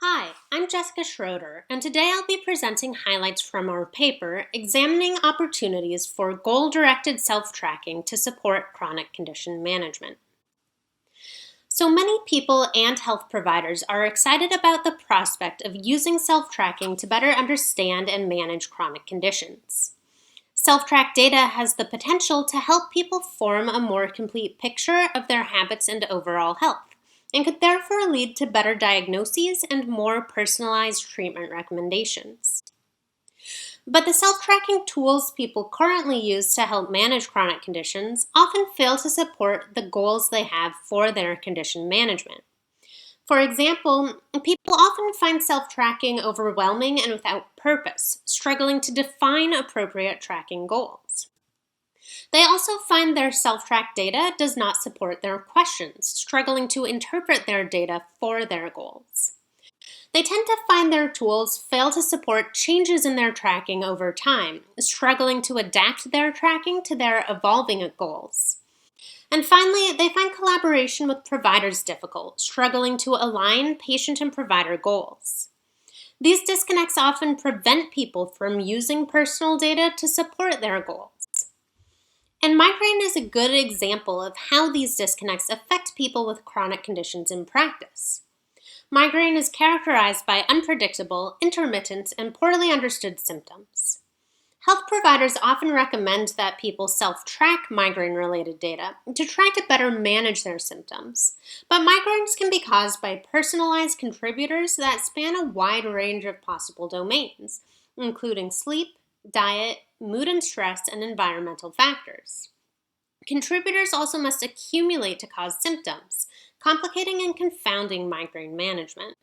Hi, I'm Jessica Schroeder, and today I'll be presenting highlights from our paper examining opportunities for goal-directed self-tracking to support chronic condition management. So many people and health providers are excited about the prospect of using self-tracking to better understand and manage chronic conditions. Self-track data has the potential to help people form a more complete picture of their habits and overall health, and could therefore lead to better diagnoses and more personalized treatment recommendations. But the self-tracking tools people currently use to help manage chronic conditions often fail to support the goals they have for their condition management. For example, people often find self-tracking overwhelming and without purpose, struggling to define appropriate tracking goals. They also find their self-track data does not support their questions, struggling to interpret their data for their goals. They tend to find their tools fail to support changes in their tracking over time, struggling to adapt their tracking to their evolving goals. And finally, they find collaboration with providers difficult, struggling to align patient and provider goals. These disconnects often prevent people from using personal data to support their goals. And migraine is a good example of how these disconnects affect people with chronic conditions in practice. Migraine is characterized by unpredictable, intermittent, and poorly understood symptoms. Health providers often recommend that people self-track migraine-related data to try to better manage their symptoms, but migraines can be caused by personalized contributors that span a wide range of possible domains, including sleep, diet, mood and stress, and environmental factors. Contributors also must accumulate to cause symptoms, complicating and confounding migraine management.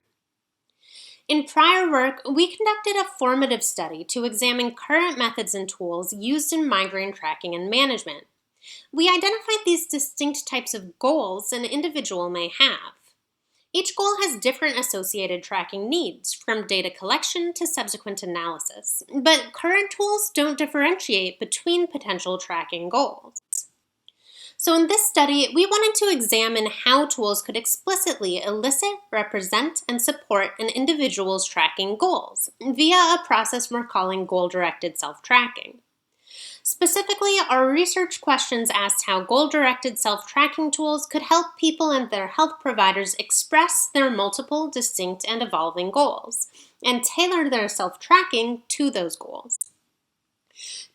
In prior work, we conducted a formative study to examine current methods and tools used in migraine tracking and management. We identified these distinct types of goals an individual may have. Each goal has different associated tracking needs, from data collection to subsequent analysis, but current tools don't differentiate between potential tracking goals. So in this study, we wanted to examine how tools could explicitly elicit, represent, and support an individual's tracking goals via a process we're calling goal-directed self-tracking. Specifically, our research questions asked how goal-directed self-tracking tools could help people and their health providers express their multiple, distinct, and evolving goals, and tailor their self-tracking to those goals.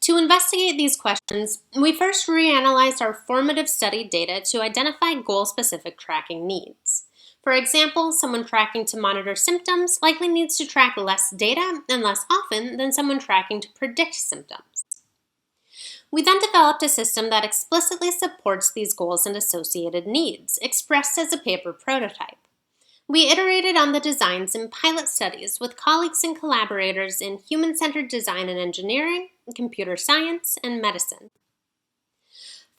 To investigate these questions, we first reanalyzed our formative study data to identify goal-specific tracking needs. For example, someone tracking to monitor symptoms likely needs to track less data and less often than someone tracking to predict symptoms. We then developed a system that explicitly supports these goals and associated needs, expressed as a paper prototype. We iterated on the designs in pilot studies with colleagues and collaborators in human-centered design and engineering, computer science, and medicine.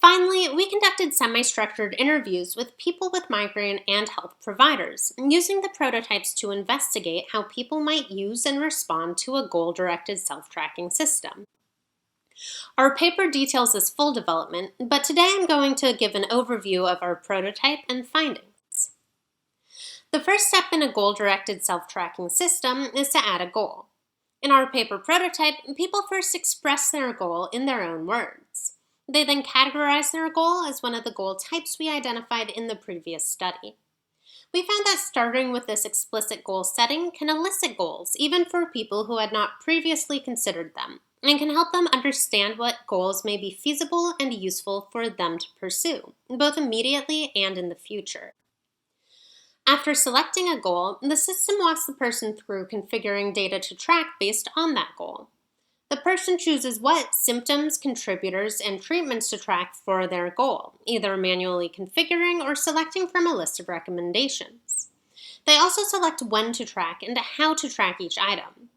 Finally, we conducted semi-structured interviews with people with migraine and health providers, using the prototypes to investigate how people might use and respond to a goal-directed self-tracking system. Our paper details this full development, but today I'm going to give an overview of our prototype and findings. The first step in a goal-directed self-tracking system is to add a goal. In our paper prototype, people first express their goal in their own words. They then categorize their goal as one of the goal types we identified in the previous study. We found that starting with this explicit goal setting can elicit goals, even for people who had not previously considered them, and can help them understand what goals may be feasible and useful for them to pursue, both immediately and in the future. After selecting a goal, the system walks the person through configuring data to track based on that goal. The person chooses what symptoms, contributors, and treatments to track for their goal, either manually configuring or selecting from a list of recommendations. They also select when to track and how to track each item.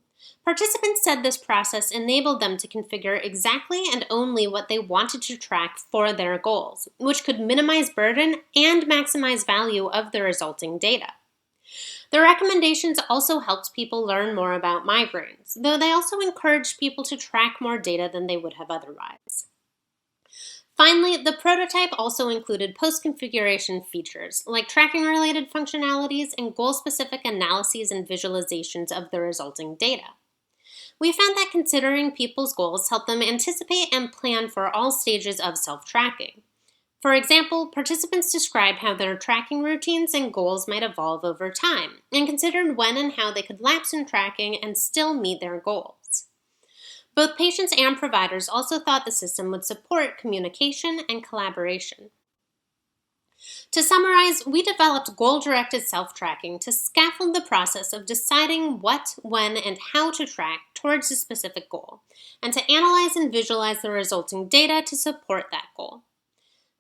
Participants said this process enabled them to configure exactly and only what they wanted to track for their goals, which could minimize burden and maximize value of the resulting data. The recommendations also helped people learn more about migraines, though they also encouraged people to track more data than they would have otherwise. Finally, the prototype also included post-configuration features, like tracking-related functionalities and goal-specific analyses and visualizations of the resulting data. We found that considering people's goals helped them anticipate and plan for all stages of self-tracking. For example, participants described how their tracking routines and goals might evolve over time, and considered when and how they could lapse in tracking and still meet their goals. Both patients and providers also thought the system would support communication and collaboration. To summarize, we developed goal-directed self-tracking to scaffold the process of deciding what, when, and how to track towards a specific goal, and to analyze and visualize the resulting data to support that goal.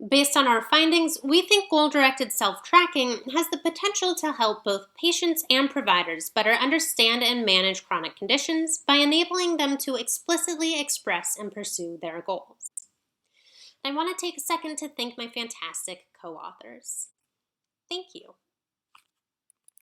Based on our findings, we think goal-directed self-tracking has the potential to help both patients and providers better understand and manage chronic conditions by enabling them to explicitly express and pursue their goals. I want to take a second to thank my fantastic co-authors. Thank you.